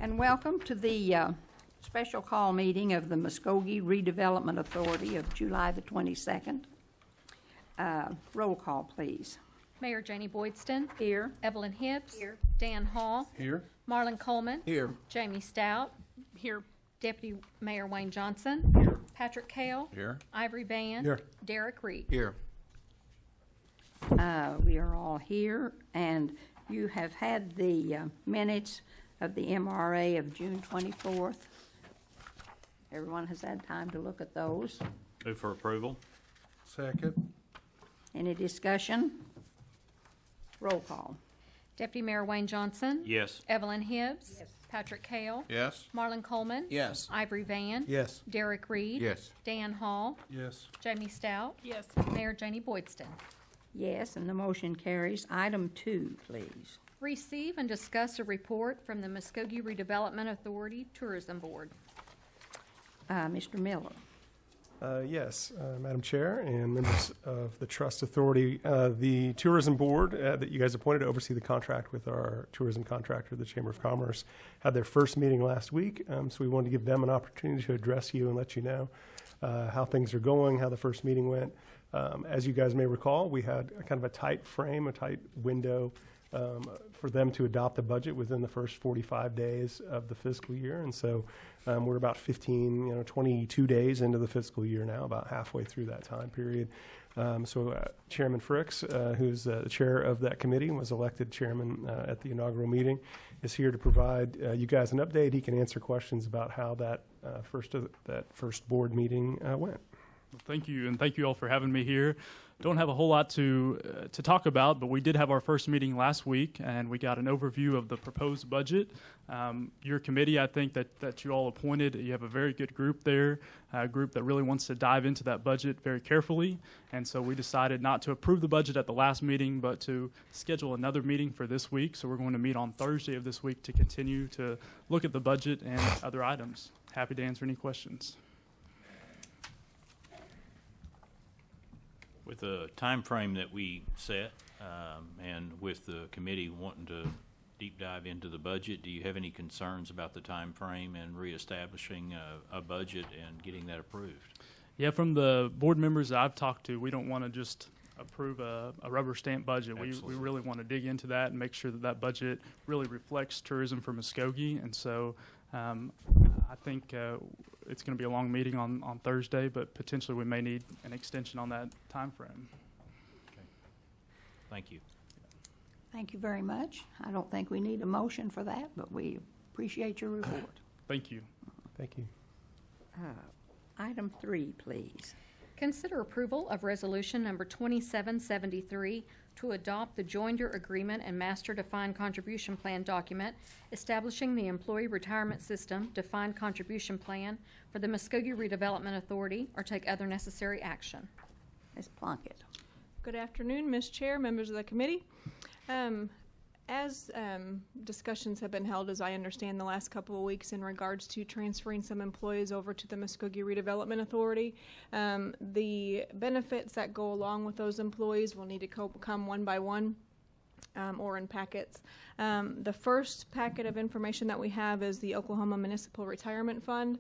And welcome to the special call meeting of the Muskogee Redevelopment Authority of July the 22nd. Roll call, please. Mayor Janie Boydston. Here. Evelyn Hibbs. Here. Dan Hall. Here. Marlon Coleman. Here. Jamie Stout. Here. Deputy Mayor Wayne Johnson. Here. Patrick Kale. Here. Ivory Van. Here. Derek Reed. Here. We are all here, and you have had the minutes of the MRA of June 24th. Everyone has had time to look at those. Move for approval. Second. Any discussion? Roll call. Deputy Mayor Wayne Johnson. Yes. Evelyn Hibbs. Yes. Patrick Kale. Yes. Marlon Coleman. Yes. Ivory Van. Yes. Derek Reed. Yes. Dan Hall. Yes. Jamie Stout. Yes. Mayor Janie Boydston. Yes, and the motion carries. Item 2, please. Receive and discuss a report from the Muskogee Redevelopment Authority Tourism Board. Mr. Miller. Yes, Madam Chair and members of the Trust Authority, the Tourism Board that you guys appointed to oversee the contract with our tourism contractor, the Chamber of Commerce, had their first meeting last week. So we wanted to give them an opportunity to address you and let you know how things are going, how the first meeting went. As you guys may recall, we had a kind of a tight frame, a tight window for them to adopt the budget within the first 45 days of the fiscal year. And so we're about 22 days into the fiscal year now, about halfway through that time period. Chairman Fricks, who's the chair of that committee and was elected chairman at the inaugural meeting, is here to provide you guys an update. He can answer questions about how that first board meeting went. Thank you, and thank you all for having me here. Don't have a whole lot to talk about, but we did have our first meeting last week, and we got an overview of the proposed budget. Your committee, I think, that you all appointed, you have a very good group there, a group that really wants to dive into that budget very carefully. And so we decided not to approve the budget at the last meeting, but to schedule another meeting for this week. So we're going to meet on Thursday of this week to continue to look at the budget and other items. Happy to answer any questions. With the time frame that we set and with the committee wanting to deep dive into the budget, do you have any concerns about the time frame and reestablishing a budget and getting that approved? Yeah, from the board members that I've talked to, we don't want to just approve a rubber stamp budget. We really want to dig into that and make sure that budget really reflects tourism for Muskogee. And so I think it's going to be a long meeting on Thursday, but potentially we may need an extension on that time frame. Okay. Thank you. Thank you very much. I don't think we need a motion for that, but we appreciate your report. Thank you. Thank you. Item 3, please. Consider approval of resolution number 2773 to adopt the joinder agreement and master defined contribution plan document establishing the employee retirement system defined contribution plan for the Muskogee Redevelopment Authority or take other necessary action. Ms. Plunkett. Good afternoon, Ms. Chair, members of the committee. As discussions have been held, as I understand, the last couple of weeks in regards to transferring some employees over to the Muskogee Redevelopment Authority, the benefits that go along with those employees will need to come one by one or in packets. The first packet of information that we have is the Oklahoma Municipal Retirement Fund.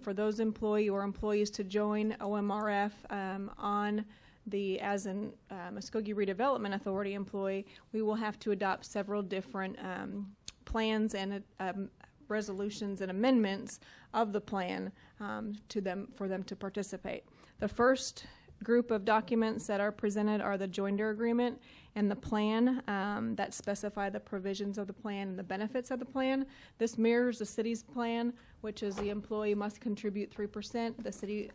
For those employees to join OMRF as an Muskogee Redevelopment Authority employee, we will have to adopt several different plans and resolutions and amendments of the plan for them to participate. The first group of documents that are presented are the joinder agreement and the plan that specify the provisions of the plan and the benefits of the plan. This mirrors the city's plan, which is the employee must contribute 3%. The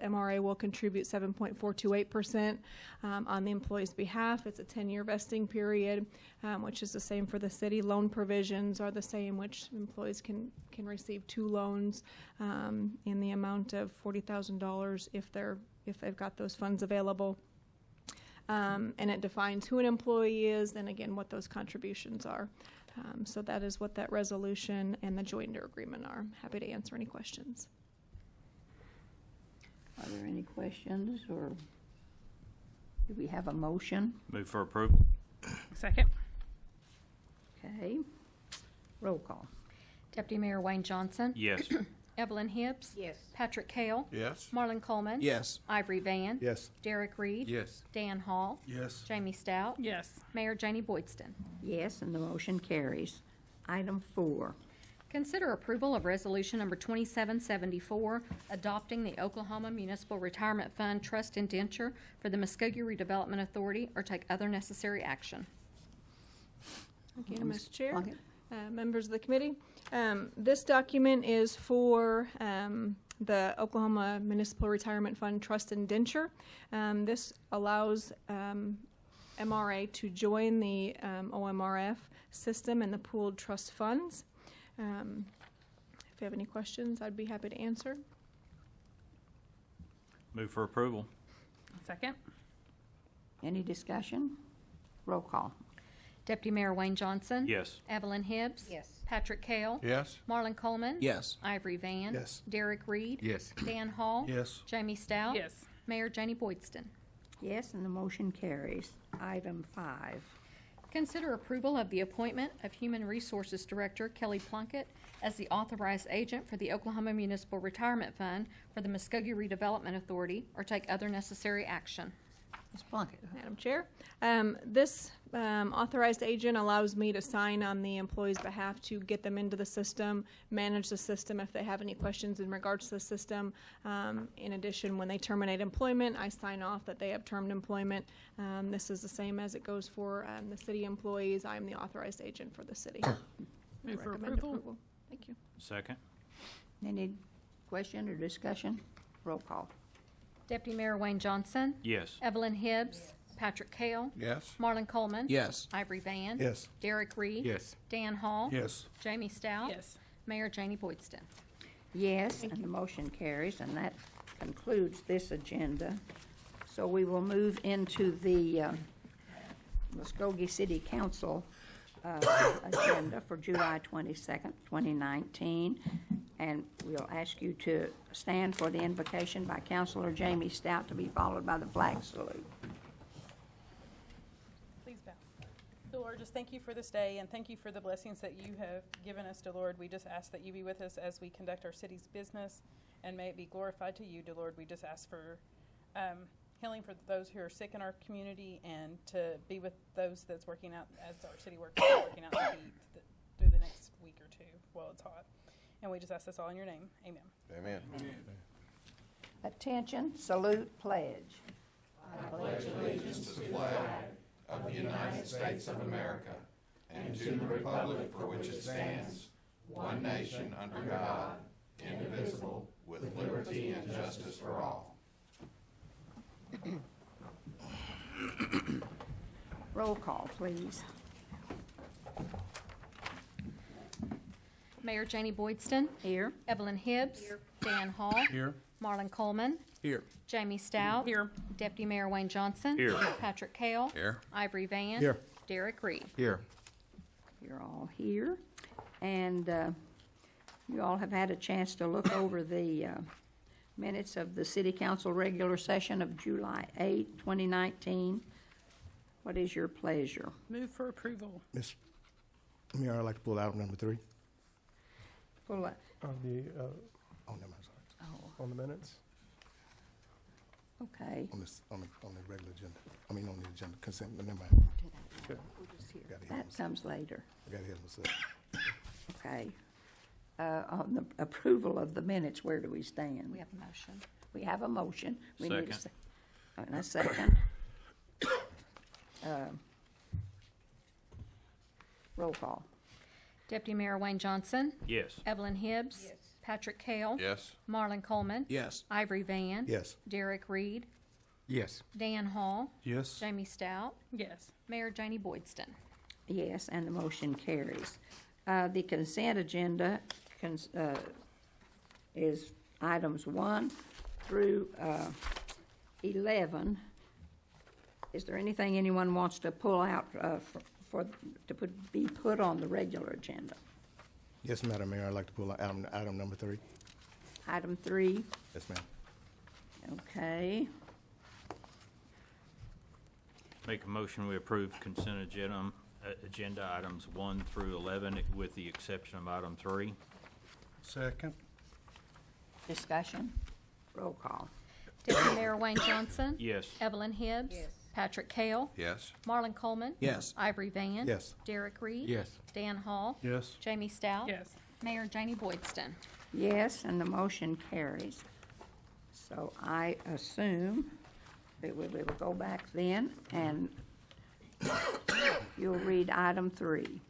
MRA will contribute 7.428% on the employee's behalf. It's a 10-year vesting period, which is the same for the city. Loan provisions are the same, which employees can receive 2 loans in the amount of $40,000 if they've got those funds available. And it defines who an employee is and, again, what those contributions are. So that is what that resolution and the joinder agreement are. Happy to answer any questions. Are there any questions, or do we have a motion? Move for approval. Second. Okay. Roll call. Deputy Mayor Wayne Johnson. Yes. Evelyn Hibbs. Yes. Patrick Kale. Yes. Marlon Coleman. Yes. Ivory Van. Yes. Derek Reed. Yes. Dan Hall. Yes. Jamie Stout. Yes. Mayor Janie Boydston. Yes, and the motion carries. Item 4. Consider approval of resolution number 2774, adopting the Oklahoma Municipal Retirement Fund Trust Indenture for the Muskogee Redevelopment Authority, or take other necessary action. Thank you, Ms. Chair. Plunkett. Members of the committee. This document is for the Oklahoma Municipal Retirement Fund Trust Indenture. This allows MRA to join the OMRF system and the pooled trust funds. If you have any questions, I'd be happy to answer. Move for approval. Second? Any discussion? Roll call. Deputy Mayor Wayne Johnson. Yes. Evelyn Hibbs. Yes. Patrick Kale. Yes. Marlon Coleman. Yes. Ivory Van. Yes. Derek Reed. Yes. Dan Hall. Yes. Jamie Stout. Yes. Mayor Janie Boydston. Yes, and the motion carries. Item 5. Consider approval of the appointment of Human Resources Director Kelly Plunkett as the authorized agent for the Oklahoma Municipal Retirement Fund for the Muskogee Redevelopment Authority, or take other necessary action. Ms. Plunkett. Madam Chair, this authorized agent allows me to sign on the employee's behalf to get them into the system, manage the system if they have any questions in regards to the system. In addition, when they terminate employment, I sign off that they have termed employment. This is the same as it goes for the city employees. I am the authorized agent for the city. Move for Recommend approval. Thank you. Second. Any question or discussion? Roll call. Deputy Mayor Wayne Johnson. Yes. Evelyn Hibbs. Patrick Kale. Yes. Marlon Coleman. Yes. Ivory Van. Yes. Derek Reed. Yes. Dan Hall. Yes. Jamie Stout. Yes. Mayor Janie Boydston. Yes, and the motion carries, and that concludes this agenda. So we will move into the Muskogee City Council agenda for July 22nd, 2019. And we'll ask you to stand for the invocation by Councilor Jamie Stout, to be followed by the flag salute. Please bow. Dear Lord, just thank you for this day, and thank you for the blessings that you have given us, dear Lord. We just ask that you be with us as we conduct our city's business, and may it be glorified to you, dear Lord. We just ask for healing for those who are sick in our community, and to be with those that's working out, as our city workers are working out the heat through the next week or two while it's hot. And we just ask this all in your name. Amen. Amen. Attention, salute, pledge. Roll call, please. Mayor Janie Boydston. Here. Evelyn Hibbs. Dan Hall. Here. Marlon Coleman. Here. Jamie Stout. Here. Deputy Mayor Wayne Johnson. Here. Patrick Kale. Here. Ivory Van. Here. Derek Reed. Here. You're all here. And you all have had a chance to look over the minutes of the City Council regular session of July 8, 2019. What is your pleasure? Move for approval. Miss Mayor, I'd like to pull out number 3. Pull it. On the, Oh, no, I'm sorry. Oh, on the minutes? okay. On the regular agenda. I mean, on the agenda, consent, never mind. Good. Gotta hear That myself. comes later. I gotta hear myself. Okay. On the approval of the minutes, where do we stand? We have a motion. We have a motion. We need a Second. And a second. Roll call. Deputy Mayor Wayne Johnson. Yes. Evelyn Hibbs. Patrick Kale. Yes. Marlon Coleman. Yes. Ivory Van. Yes. Derek Reed. Yes. Dan Hall. Yes. Jamie Stout. Yes. Mayor Janie Boydston. Yes, and the motion carries. The consent agenda is items 1 through 11. Is there anything anyone wants to pull out be put on the regular agenda? Yes, Madam Mayor, I'd like to pull out item number 3. Item 3, Yes, ma'am. okay. Make a motion, we approve consent agenda items 1 through 11, with the exception of item 3. Second. Discussion? Roll call. Deputy Mayor Wayne Johnson. Yes. Evelyn Hibbs. Yes. Patrick Kale. Yes. Marlon Coleman. Yes. Ivory Van. Yes. Derek Reed. Yes. Dan Hall. Yes. Jamie Stout. Yes. Mayor Janie Boydston. Yes, and the motion carries. So I assume that we will go back then, and you'll read item 3.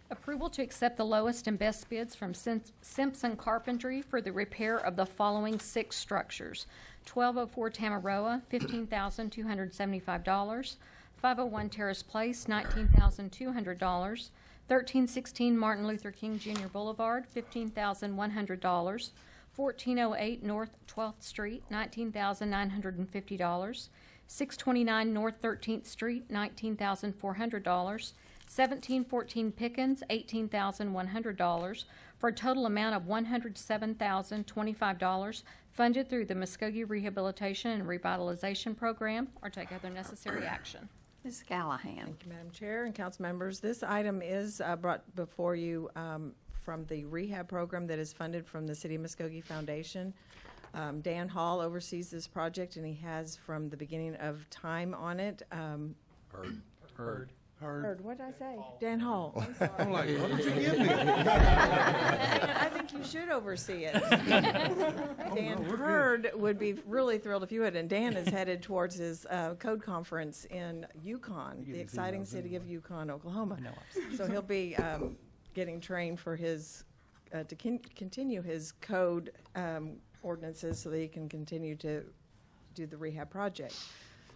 Approval to accept the lowest and best bids from Simpson Carpentry for the repair of the following 6 structures: 1204 Tamaroa, $15,275; 501 Terrace Place, $19,200; 1316 Martin Luther King Jr. Boulevard, $15,100; 1408 North 12th Street, $19,950; 629 North 13th Street, $19,400; 1714 Pickens, $18,100, for a total amount of $107,025, funded through the Muskogee Rehabilitation and Revitalization Program, or take other necessary action. Ms. Callahan. Thank you, Madam Chair and council members. This item is brought before you from the rehab program that is funded from the City of Muskogee Foundation. Dan Hall oversees this project, and he has from the beginning of time on it. Heard. Heard, what did I say? Dan Hall. I'm sorry. I'm like, what did you give me? I think you should oversee it. Dan Hurd would be really thrilled if you would. And Dan is headed towards his code conference in Yukon, the exciting city of Yukon, Oklahoma. So he'll be getting trained for his to continue his code ordinances so that he can continue to do the rehab project.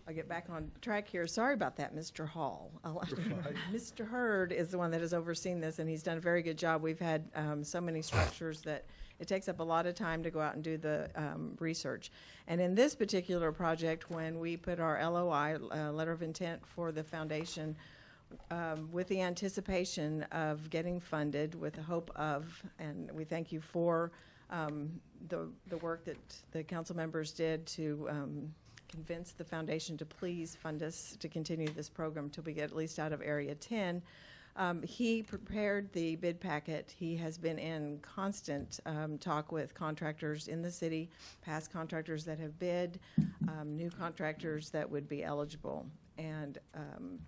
I'll get back on track here. Sorry about that, Mr. Hall. Mr. Hurd is the one that has overseen this, and he's done a very good job. We've had so many structures that it takes up a lot of time to go out and do the research. And in this particular project, when we put our LOI, letter of intent for the foundation, with the anticipation of getting funded, with the hope of, and we thank you for the work that the council members did to convince the foundation to please fund us to continue this program till we get at least out of Area 10. He prepared the bid packet. He has been in constant talk with contractors in the city, past contractors that have bid, new contractors that would be eligible. And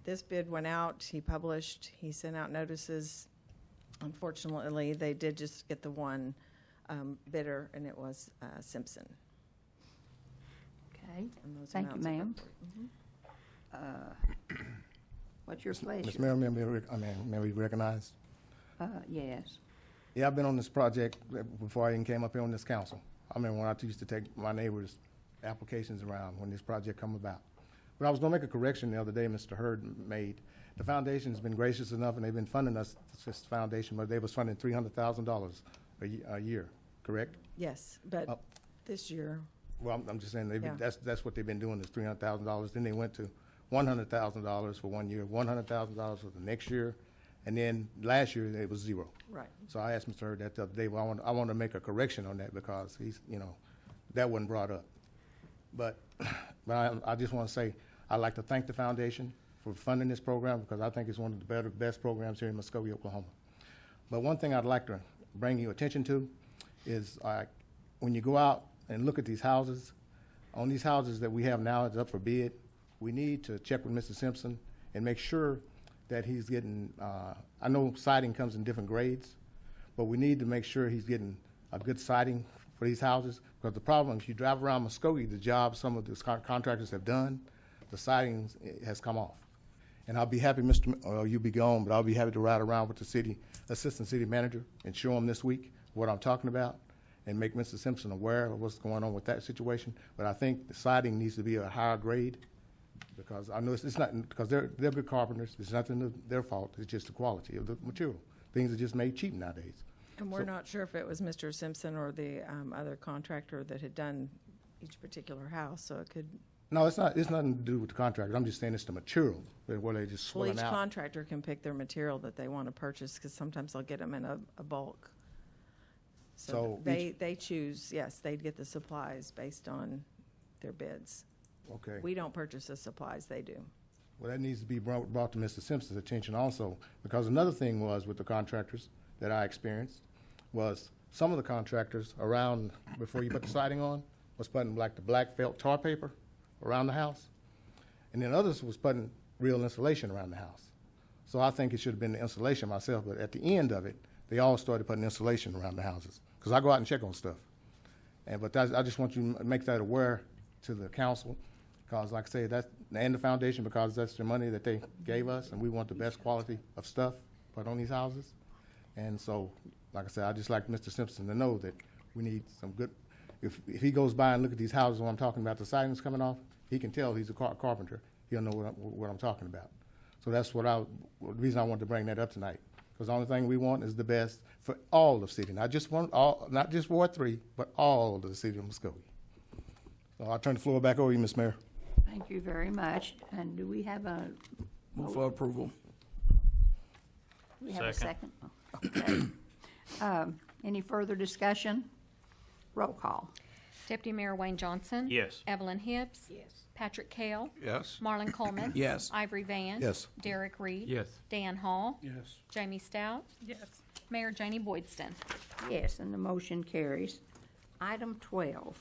this bid went out, he published, he sent out notices. Unfortunately, they did just get the one bidder, and it was Simpson. Okay, And those thank you, amounts are ma'am. appropriate. What's your Ms. pleasure? Mayor, may we recognize? Yes. Yeah, I've been on this project before I even came up here on this council. I mean, when I used to take my neighbors' applications around when this project come about. But I was going to make a correction the other day Mr. Hurd made. The foundation's been gracious enough, and they've been funding us, this foundation, but they was funding $300,000 a year, correct? Yes, but this year, Well, I'm just saying, Yeah. that's what they've been doing, is $300,000. Then they went to $100,000 for 1 year, $100,000 for the next year, and then last year it was zero. right. So I asked Mr. Hurd that the other day, well, I want to make a correction on that because he's, that wasn't brought up. But I just want to say, I'd like to thank the foundation for funding this program because I think it's one of the best programs here in Muskogee, Oklahoma. But one thing I'd like to bring your attention to is when you go out and look at these houses, on these houses that we have now, it's up for bid, we need to check with Mr. Simpson and make sure that he's getting, I know siding comes in different grades, but we need to make sure he's getting a good siding for these houses, because the problem, if you drive around Muskogee, the job some of the contractors have done, the siding has come off. And I'll be happy, you'll be gone, but I'll be happy to ride around with the assistant city manager and show him this week what I'm talking about and make Mr. Simpson aware of what's going on with that situation. But I think the siding needs to be a higher grade, because I know it's not, because they're good carpenters. It's nothing their fault. It's just the quality of the material. Things are just made cheap nowadays. And we're not sure if it was Mr. Simpson or the other contractor that had done each particular house, so it could. No, it's not. It's nothing to do with the contractor. I'm just saying it's the material where they just Well, swelling each out. contractor can pick their material that they want to purchase, because sometimes they'll get them in a bulk. So they choose, yes, they get the supplies based on their bids. Okay. We don't purchase the supplies, they do. Well, that needs to be brought to Mr. Simpson's attention also, because another thing was with the contractors that I experienced was some of the contractors around, before you put the siding on, was putting like the black felt tar paper around the house. And then others was putting real insulation around the house. So I think it should have been the insulation myself, but at the end of it, they all started putting insulation around the houses. Because I go out and check on stuff. But I just want you to make that aware to the council, because like I say, that's, and the foundation, because that's the money that they gave us, and we want the best quality of stuff put on these houses. And so, like I said, I just like Mr. Simpson to know that we need some good, if he goes by and look at these houses when I'm talking about the siding's coming off, he can tell he's a carpenter. He'll know what I'm talking about. So that's the reason I wanted to bring that up tonight. Because the only thing we want is the best for all of city, not just Ward 3, but all of the city of Muskogee. So I'll turn the floor back over to you, Ms. Mayor. Thank you very much. And do we have a? Move for approval. We have a second? Okay. Any further discussion? Roll call. Deputy Mayor Wayne Johnson. Yes. Evelyn Hibbs. Yes. Patrick Kell. Yes. Marlon Coleman. Yes. Ivory Van. Yes. Derek Reed. Yes. Dan Hall. Yes. Jamie Stout. Yes. Mayor Janie Boydston. Yes, and the motion carries. Item 12.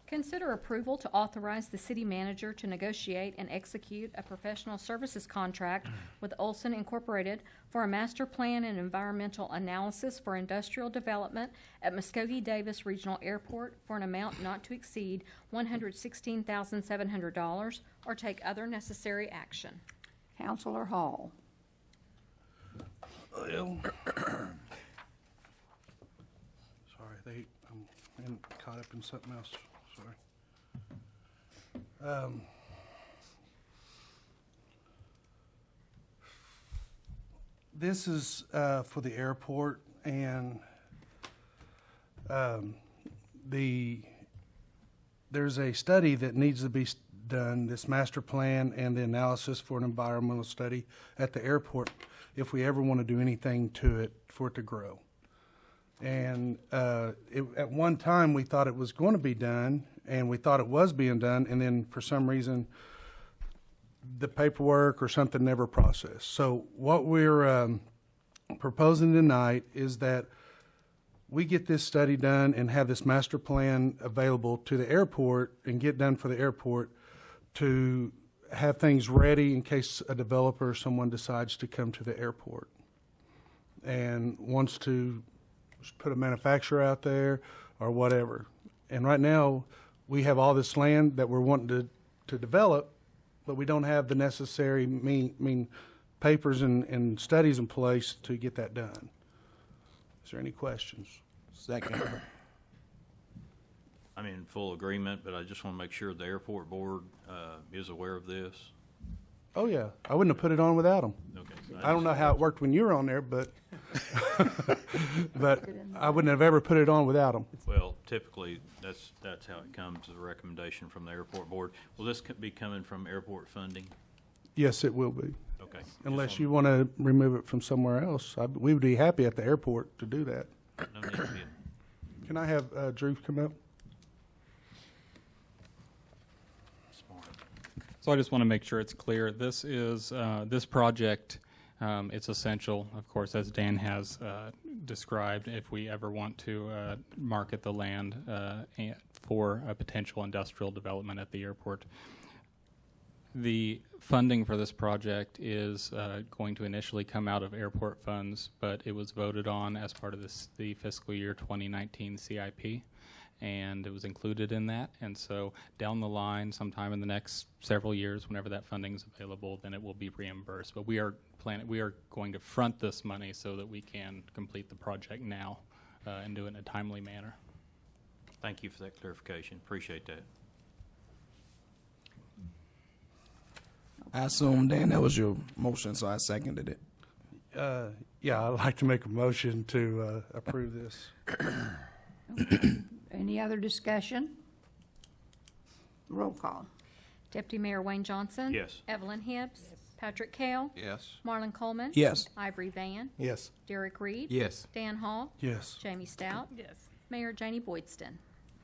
Consider approval to authorize the city manager to negotiate and execute a professional services contract with Olson Incorporated for a master plan and environmental analysis for industrial development at Muskogee Davis Regional Airport for an amount not to exceed $116,700 or take other necessary action. Councilor Hall. Well, sorry, I'm caught up in something else. Sorry. This is for the airport, and there's a study that needs to be done, this master plan and the analysis for an environmental study at the airport if we ever want to do anything to it for it to grow. And at one time, we thought it was going to be done, and we thought it was being done, and then for some reason, the paperwork or something never processed. So what we're proposing tonight is that we get this study done and have this master plan available to the airport and get done for the airport to have things ready in case a developer or someone decides to come to the airport and wants to put a manufacturer out there or whatever. And right now, we have all this land that we're wanting to develop, but we don't have the necessary papers and studies in place to get that done. Is there any questions? Second. I'm in full agreement, but I just want to make sure the airport board is aware of this. Oh, yeah. I wouldn't have put it on without them. Okay. I don't know how it worked when you were on there, but but I wouldn't have ever put it on without them. Well, typically, that's how it comes, as a recommendation from the airport board. Will this be coming from airport funding? Yes, it will be. Okay. Unless you want to remove it from somewhere else. We would be happy at the airport to do that. No need to be. Can I have Drew come up? Smart. So I just want to make sure it's clear. This is this project. It's essential, of course, as Dan has described, if we ever want to market the land for a potential industrial development at the airport. The funding for this project is going to initially come out of airport funds, but it was voted on as part of the fiscal year 2019 CIP, and it was included in that. And so down the line, sometime in the next several years, whenever that funding is available, then it will be reimbursed. But we are going to front this money so that we can complete the project now and do it in a timely manner. Thank you for that clarification. Appreciate that. I assume, Dan, that was your motion, so I seconded it. Yeah, I'd like to make a motion to approve this. Any other discussion? Roll call. Deputy Mayor Wayne Johnson. Yes. Evelyn Hibbs. Patrick Kell. Yes. Marlon Coleman. Yes. Ivory Van. Yes. Derek Reed. Yes. Dan Hall. Yes. Jamie Stout. Yes. Mayor Janie Boydston.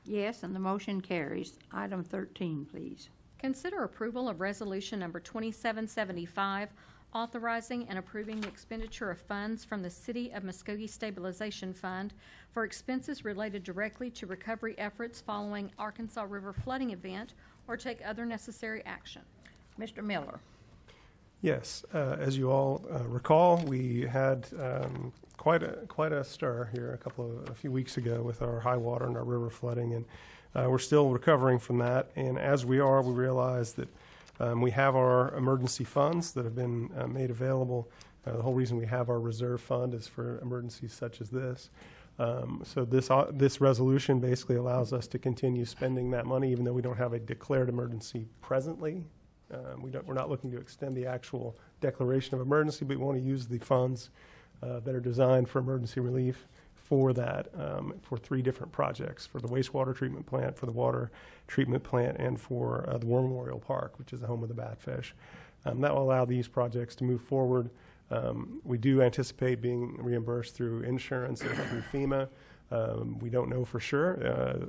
Yes, and the motion carries. Item 13, please. Consider approval of resolution number 2775, authorizing and approving the expenditure of funds from the City of Muskogee Stabilization Fund for expenses related directly to recovery efforts following Arkansas River flooding event, or take other necessary action. Mr. Miller. Yes, as you all recall, we had quite a stir here a few weeks ago with our high water and our river flooding, and we're still recovering from that. And as we realize that we have our emergency funds that have been made available. The whole reason we have our reserve fund is for emergencies such as this. So this resolution basically allows us to continue spending that money, even though we don't have a declared emergency presently. We're not looking to extend the actual declaration of emergency, but we want to use the funds that are designed for emergency relief for that, for 3 different projects: for the wastewater treatment plant, for the water treatment plant, and for the War Memorial Park, which is the home of the Batfish. That will allow these projects to move forward. We do anticipate being reimbursed through insurance and through FEMA. We don't know for sure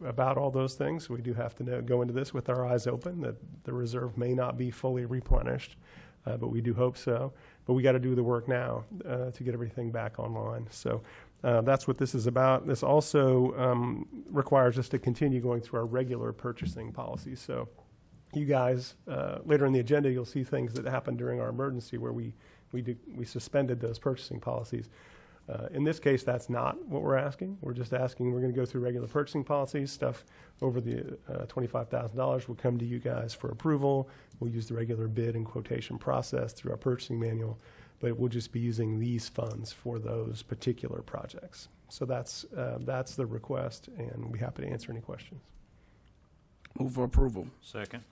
about all those things. We do have to go into this with our eyes open, that the reserve may not be fully replenished, but we do hope so. But we got to do the work now to get everything back online. So that's what this is about. This also requires us to continue going through our regular purchasing policies. So you guys, later in the agenda, you'll see things that happened during our emergency where we suspended those purchasing policies. In this case, that's not what we're asking. We're just asking, we're going to go through regular purchasing policies. Stuff over the $25,000 will come to you guys for approval. We'll use the regular bid and quotation process through our purchasing manual, but we'll just be using these funds for those particular projects. So that's the request, and we'll be happy to answer any questions. Move for approval. Second.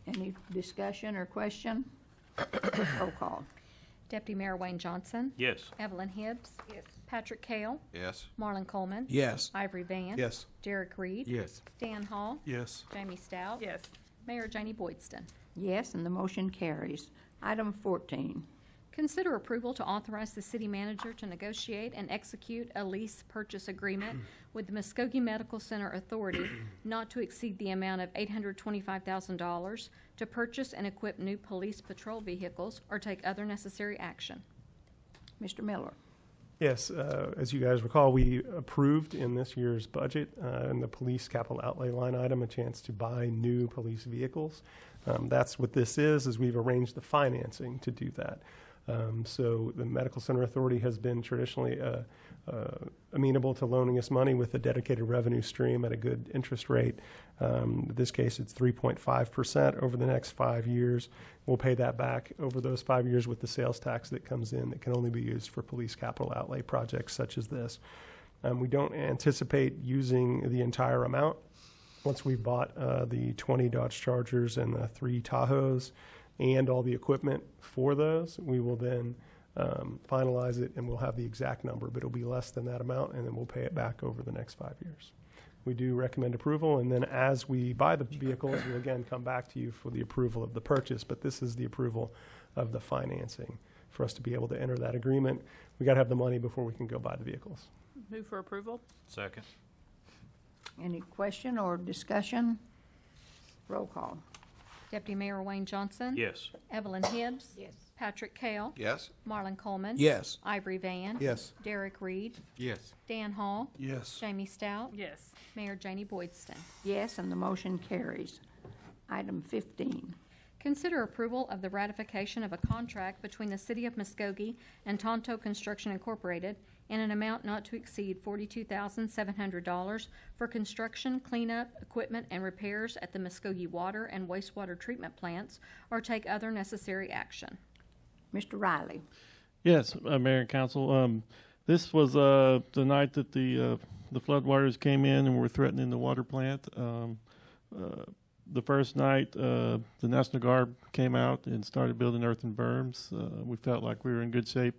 Any discussion or question? Roll call. Deputy Mayor Wayne Johnson. Yes. Evelyn Hibbs. Yes. Patrick Kale. Yes. Marlon Coleman. Yes. Ivory Van. Yes. Derek Reed. Yes. Dan Hall. Yes. Jamie Stout. Yes. Mayor Janie Boydston. Yes, and the motion carries. Item 14. Consider approval to authorize the city manager to negotiate and execute a lease purchase agreement with the Muskogee Medical Center Authority not to exceed the amount of $825,000 to purchase and equip new police patrol vehicles or take other necessary action. Mr. Miller. Yes, as you guys recall, we approved in this year's budget in the police capital outlay line item a chance to buy new police vehicles. That's what this is we've arranged the financing to do that. So the Medical Center Authority has been traditionally amenable to loaning us money with a dedicated revenue stream at a good interest rate. In this case, it's 3.5% over the next 5 years. We'll pay that back over those 5 years with the sales tax that comes in that can only be used for police capital outlay projects such as this. We don't anticipate using the entire amount. Once we've bought the 20 Dodge Chargers and the 3 Tahoes, and all the equipment for those, we will then finalize it, and we'll have the exact number, but it'll be less than that amount, and then we'll pay it back over the next 5 years. We do recommend approval, and then as we buy the vehicles, we'll again come back to you for the approval of the purchase, but this is the approval of the financing for us to be able to enter that agreement. We got to have the money before we can go buy the vehicles. Move for approval. Second. Any question or discussion? Roll call. Deputy Mayor Wayne Johnson. Yes. Evelyn Hibbs. Yes. Patrick Kale. Yes. Marlon Coleman. Yes. Ivory Van. Yes. Derek Reed. Yes. Dan Hall. Yes. Jamie Stout. Yes. Mayor Janie Boydston. Yes, and the motion carries. Item 15. Consider approval of the ratification of a contract between the City of Muskogee and Tonto Construction Incorporated in an amount not to exceed $42,700 for construction, cleanup, equipment, and repairs at the Muskogee water and wastewater treatment plants, or take other necessary action. Mr. Riley. Yes, Mayor and Council. This was the night that the floodwaters came in and were threatening the water plant. The first night, the National Guard came out and started building earthen berms. We felt like we were in good shape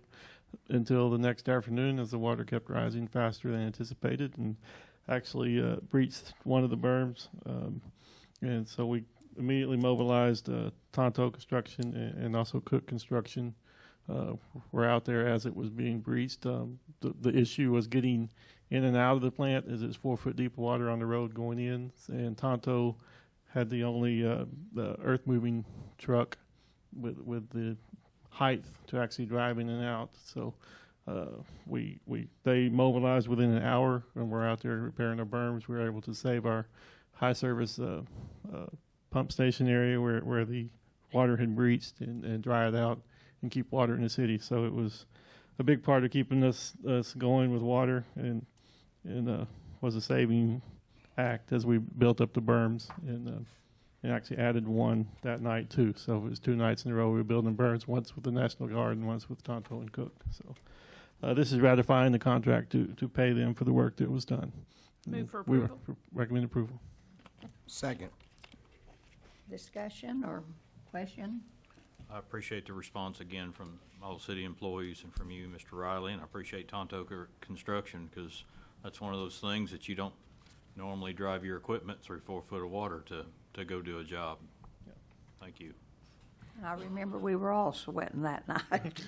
until the next afternoon as the water kept rising faster than anticipated and actually breached one of the berms. And so we immediately mobilized Tonto Construction and also Cook Construction. Were out there as it was being breached. The issue was getting in and out of the plant as it's 4 foot deep water on the road going in, and Tonto had the only the earth moving truck with the height to actually drive in and out. So they mobilized within an hour, and we're out there repairing our berms. We were able to save our high service pump station area where the water had breached and dry it out and keep water in the city. So it was a big part of keeping us going with water, and was a saving act as we built up the berms and actually added one that night too. So it was 2 nights in a row we were building berms, once with the National Guard and once with Tonto and Cook. So this is ratifying the contract to pay them for the work that was done. Move for We approval. recommend approval. Second. Discussion or question? I appreciate the response again from all city employees and from you, Mr. Riley, and I appreciate Tonto Construction, because that's one of those things that you don't normally drive your equipment through 4 foot of water to go do a job. Yeah. Thank you. I remember we were all sweating that night.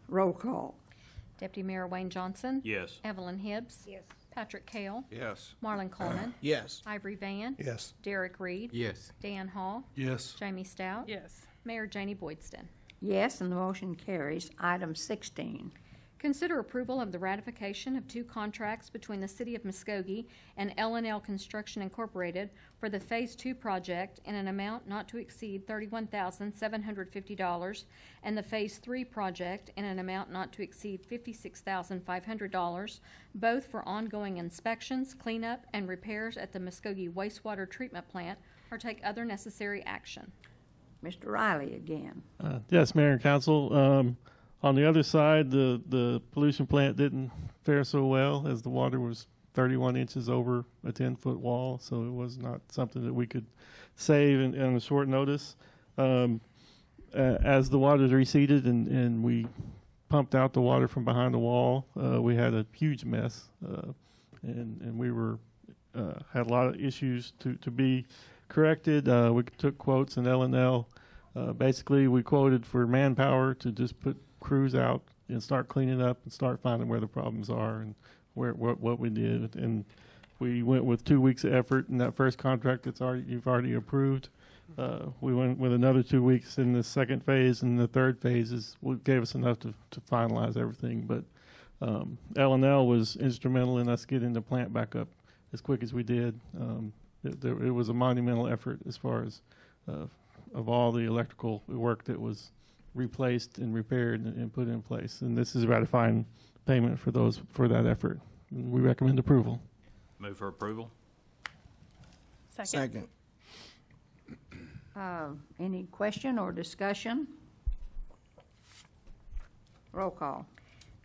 Roll call. Deputy Mayor Wayne Johnson. Yes. Evelyn Hibbs. Yes. Patrick Kale. Yes. Marlon Coleman. Yes. Ivory Van. Yes. Derek Reed. Yes. Dan Hall. Yes. Jamie Stout. Yes. Mayor Janie Boydston. Yes, and the motion carries. Item 16. Consider approval of the ratification of 2 contracts between the City of Muskogee and L&L Construction Incorporated for the Phase 2 project in an amount not to exceed $31,750, and the Phase 3 project in an amount not to exceed $56,500, both for ongoing inspections, cleanup, and repairs at the Muskogee wastewater treatment plant, or take other necessary action. Mr. Riley again. Yes, Mayor and Council. On the other side, the pollution plant didn't fare so well, as the water was 31 inches over a 10-foot wall, so it was not something that we could save in a short notice. As the water receded and we pumped out the water from behind the wall, we had a huge mess, and we had a lot of issues to be corrected. We took quotes in L&L. Basically, we quoted for manpower to just put crews out and start cleaning up and start finding where the problems are and what we did. And we went with 2 weeks of effort in that first contract you've already approved. We went with another 2 weeks in the second phase, and the third phase gave us enough to finalize everything. But L&L was instrumental in us getting the plant back up as quick as we did. It was a monumental effort as far as of all the electrical work that was replaced and repaired and put in place. And this is ratifying payment for that effort. And we recommend approval. Move for approval. Second. Any question or discussion? Roll call.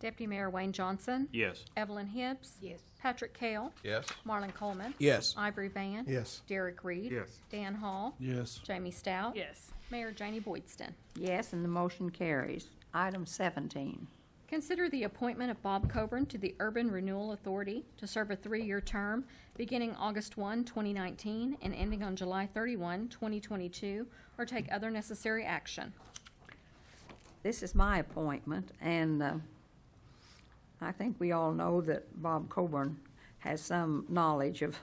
Deputy Mayor Wayne Johnson. Yes. Evelyn Hibbs. Yes. Patrick Kale. Yes. Marlon Coleman. Yes. Ivory Van. Yes. Derek Reed. Yes. Dan Hall. Yes. Jamie Stout. Yes. Mayor Janie Boydston. Yes, and the motion carries. Item 17. Consider the appointment of Bob Coburn to the Urban Renewal Authority to serve a 3-year term beginning August 1, 2019 and ending on July 31, 2022, or take other necessary action. This is my appointment, and I think we all know that Bob Coburn has some knowledge of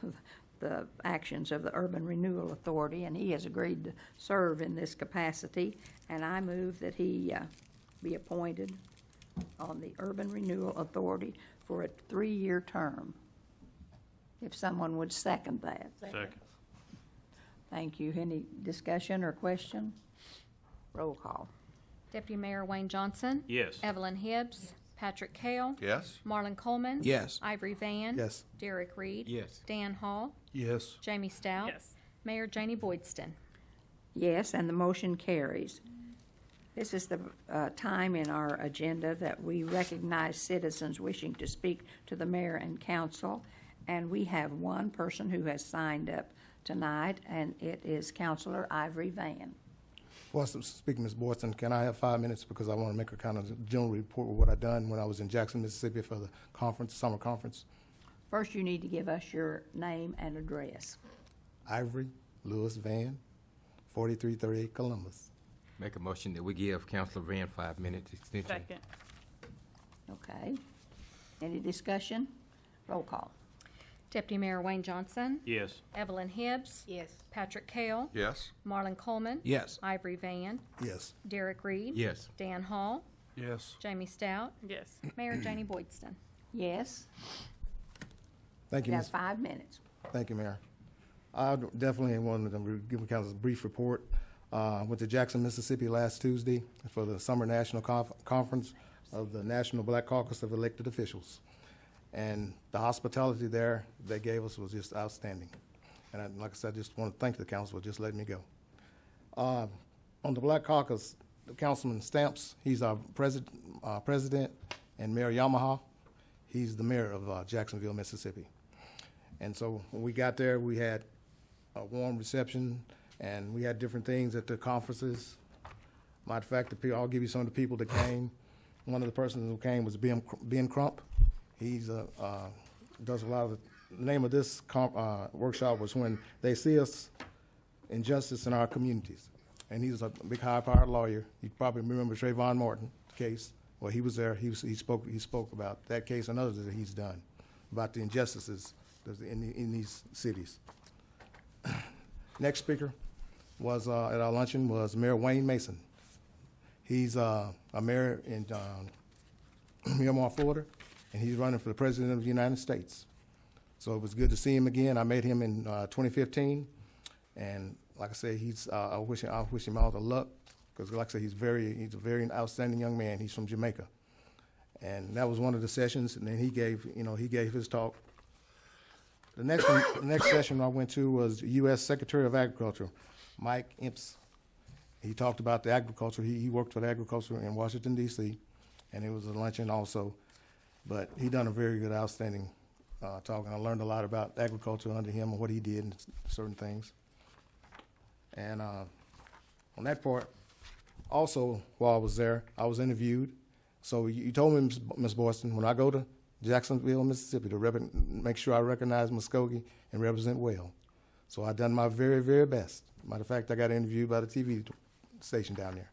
the actions of the Urban Renewal Authority, and he has agreed to serve in this capacity, and I move that he be appointed on the Urban Renewal Authority for a 3-year term. If someone would second that. Second. Thank you. Any discussion or question? Roll call. Deputy Mayor Wayne Johnson. Yes. Evelyn Hibbs. Patrick Kale. Yes. Marlon Coleman. Yes. Ivory Van. Yes. Derek Reed. Yes. Dan Hall. Yes. Jamie Stout. Yes. Mayor Janie Boydston. Yes, and the motion carries. This is the time in our agenda that we recognize citizens wishing to speak to the mayor and council, and we have one person who has signed up tonight, and it is Councilor Ivory Van. Well, speaking, Ms. Boydston, can I have 5 minutes because I want to make a kind of general report of what I done when I was in Jackson, Mississippi for the conference, summer conference? First, you need to give us your name and address. Ivory Lewis Van, 4338 Columbus. Make a motion that we give Councilor Van 5 minutes extension. Second. Okay. Any discussion? Roll call. Deputy Mayor Wayne Johnson. Yes. Evelyn Hibbs. Yes. Patrick Kale. Yes. Marlon Coleman. Yes. Ivory Van. Yes. Derek Reed. Yes. Dan Hall. Yes. Jamie Stout. Yes. Mayor Janie Boydston. Yes. Thank you, You Ms. got 5 minutes. Thank you, Mayor. I definitely wanted to give council a brief report. Went to Jackson, Mississippi last Tuesday for the Summer National Conference of the National Black Caucus of Elected Officials. And the hospitality there they gave us was just outstanding. And like I said, I just want to thank the council for just letting me go. On the Black Caucus, Councilman Stamps, he's our president, and Mayor Yamaha, he's the mayor of Jacksonville, Mississippi. And so when we got there, we had a warm reception, and we had different things at the conferences. Matter of fact, I'll give you some of the people that came. One of the persons who came was Ben Crump. He's does a lot of the name of this workshop was When They See Us Injustice in Our Communities. And he's a big high-powered lawyer. You probably remember Trayvon Martin case. Well, he was there. He spoke about that case and others that he's done about the injustices in these cities. Next speaker was at our luncheon was Mayor Wayne Mason. He's a mayor in Miramar, Florida, and he's running for the president of the United States. So it was good to see him again. I met him in 2015, and like I said, I wish him all the luck because, like I said, he's a very outstanding young man. He's from Jamaica, and that was one of the sessions. And then he gave his talk. The next session I went to was U.S. Secretary of Agriculture, Mike Imps. He talked about the agriculture. He worked for the agriculture in Washington, D.C., and it was a luncheon also. But he done a very good, outstanding talk, and I learned a lot about agriculture under him and what he did and certain things. And on that part, also, while I was there, I was interviewed. So you told me, Ms. Boyston, when I go to Jacksonville, Mississippi, to make sure I recognize Muskogee and represent well. So I done my very, very best. Matter of fact, I got interviewed by the TV station down there.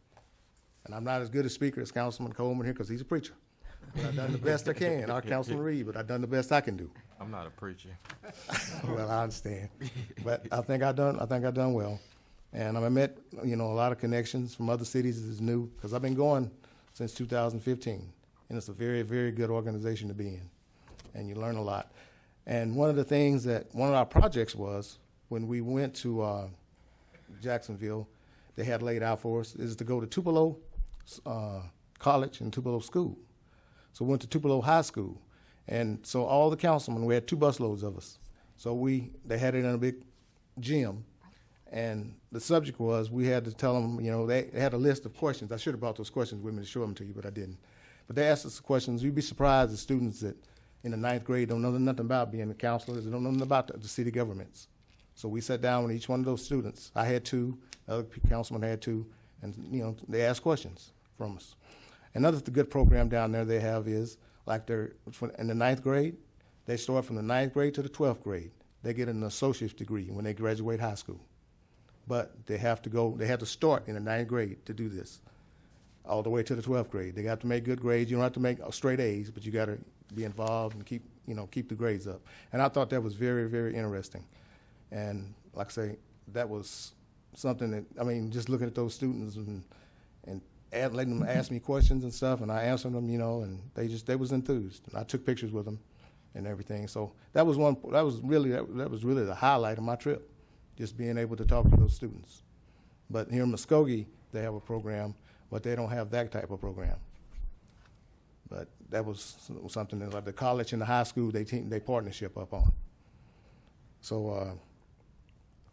And I'm not as good a speaker as Councilman Coleman here because he's a preacher. But I done the best I can. Our Councilman Reed, but I done the best I can do. I'm not a preacher. Well, I understand, but I think I done well, and I met a lot of connections from other cities that is new because I've been going since 2015, and it's a very, very good organization to be in, and you learn a lot. And one of our projects was when we went to Jacksonville, they had laid out for us is to go to Tupelo College and Tupelo School. So we went to Tupelo High School. And so all the councilmen, we had 2 busloads of us. So they had it in a big gym. And the subject was we had to tell them, they had a list of questions. I should have brought those questions with me to show them to you, but I didn't. But they asked us questions. You'd be surprised, the students that in the 9th grade don't know nothing about being counselors. They don't know nothing about the city governments. So we sat down with each one of those students. I had 2, the other councilman had 2, and they asked questions from us. Another good program down there they have is like in the 9th grade, they start from the 9th grade to the 12th grade. They get an associate's degree when they graduate high school. But they have to start in the 9th grade to do this, all the way to the 12th grade. They got to make good grades. You don't have to make straight A's, but you got to be involved and keep the grades up. And I thought that was very, very interesting. And like I say, that was something that, just looking at those students and letting them ask me questions and stuff, and I answered them, and they was enthused. And I took pictures with them and everything. So that was really the highlight of my trip, just being able to talk to those students. But here in Muskogee, they have a program, but they don't have that type of program. But that was something that like the college and the high school, they partnership up on. So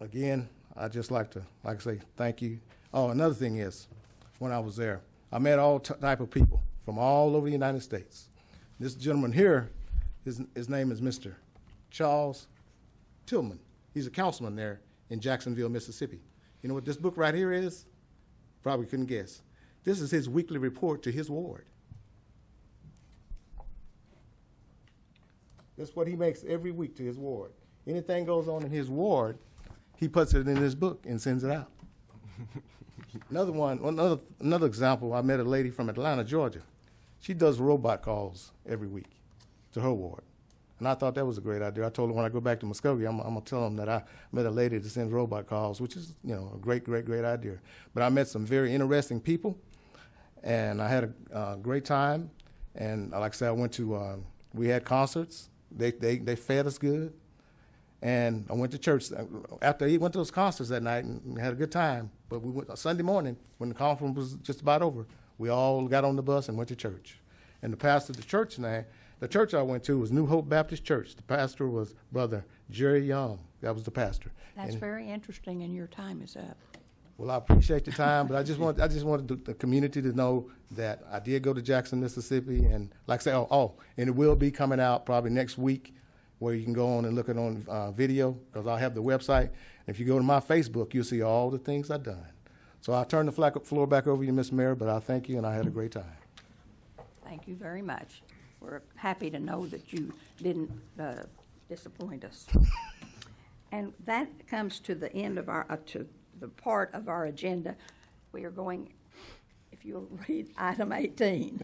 again, I just like to say thank you. Oh, another thing is, when I was there, I met all type of people from all over the United States. This gentleman here, his name is Mr. Charles Tillman. He's a councilman there in Jacksonville, Mississippi. You know what this book right here is? Probably couldn't guess. This is his weekly report to his ward. That's what he makes every week to his ward. Anything goes on in his ward, he puts it in his book and sends it out. Another example, I met a lady from Atlanta, Georgia. She does robot calls every week to her ward. And I thought that was a great idea. I told her when I go back to Muskogee, I'm going to tell them that I met a lady that sends robot calls, which is, you know, a great, great, great idea. But I met some very interesting people, and I had a great time. And like I said, I went to, we had concerts. They fed us good. And I went to church. After I went to those concerts that night and had a good time. But we went Sunday morning, when the conference was just about over, we all got on the bus and went to church. And the pastor of the church I went to was New Hope Baptist Church. The pastor was Brother Jerry Young. That was the pastor. That's and, very interesting, and your time is up. Well, I appreciate your time, but I just wanted the community to know that I did go to Jackson, Mississippi, and like I said, and it will be coming out probably next week, where you can go on and look at it on video, because I'll have the website. If you go to my Facebook, you'll see all the things I've done. So I'll turn the floor back over to you, Ms. Mayor, but I thank you, and I had a great time. Thank you very much. We're happy to know that you didn't disappoint us. And that comes to the end of our, to the part of our agenda. We are going, if you'll read item 18.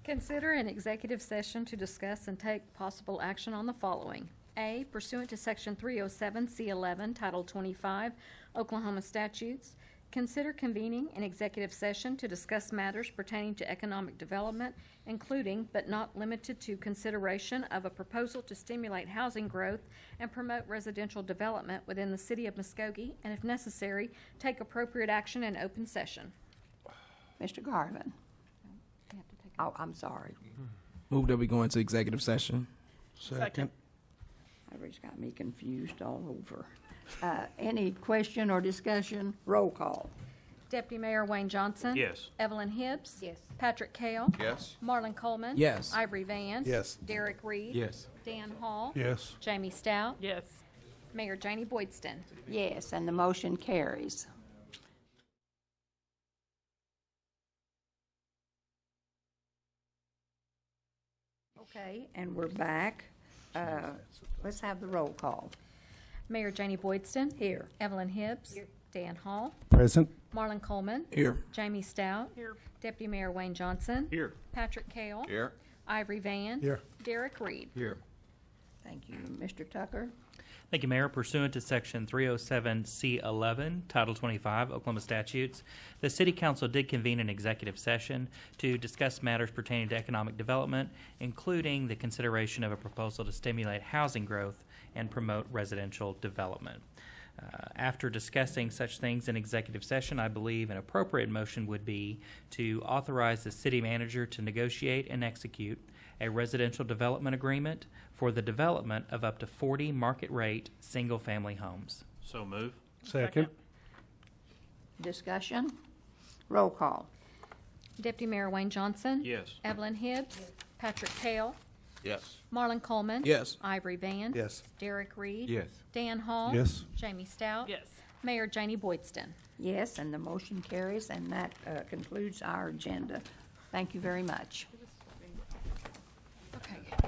Consider an executive session to discuss and take possible action on the following. A, pursuant to Section 307 C11, Title 25, Oklahoma statutes, consider convening an executive session to discuss matters pertaining to economic development, including but not limited to consideration of a proposal to stimulate housing growth and promote residential development within the city of Muskogee, and if necessary, take appropriate action in open session. Mr. Garvin. Oh, I'm sorry. Move that we go into executive session. Second. Everybody's got me confused all over. Any question or discussion? Roll call. Deputy Mayor Wayne Johnson. Yes. Evelyn Hibbs. Yes. Patrick Kale. Yes. Marlon Coleman. Yes. Ivory Vance. Yes. Derek Reed. Yes. Dan Hall. Yes. Jamie Stout. Yes. Mayor Janie Boydston. Yes, and the motion carries. Okay, and we're back. Let's have the roll call. Mayor Janie Boydston. Here. Evelyn Hibbs. Dan Hall. Present. Marlon Coleman. Here. Jamie Stout. Here. Deputy Mayor Wayne Johnson. Here. Patrick Kale. Here. Ivory Vance. Here. Derek Reed. Here. Thank you. Mr. Tucker? Thank you, Mayor. Pursuant to Section 307C11, Title 25, Oklahoma statutes, the City Council did convene an executive session to discuss matters pertaining to economic development, including the consideration of a proposal to stimulate housing growth and promote residential development. After discussing such things in executive session, I believe an appropriate motion would be to authorize the city manager to negotiate and execute a residential development agreement for the development of up to 40 market-rate single-family homes. So move. Second. Discussion? Roll call. Deputy Mayor Wayne Johnson. Yes. Evelyn Hibbs. Patrick Kale. Yes. Marlon Coleman. Yes. Ivory Vance. Yes. Derek Reed. Yes. Dan Hall. Yes. Jamie Stout. Yes. Mayor Janie Boydston. Yes, and the motion carries, and that concludes our agenda. Thank you very much. Okay.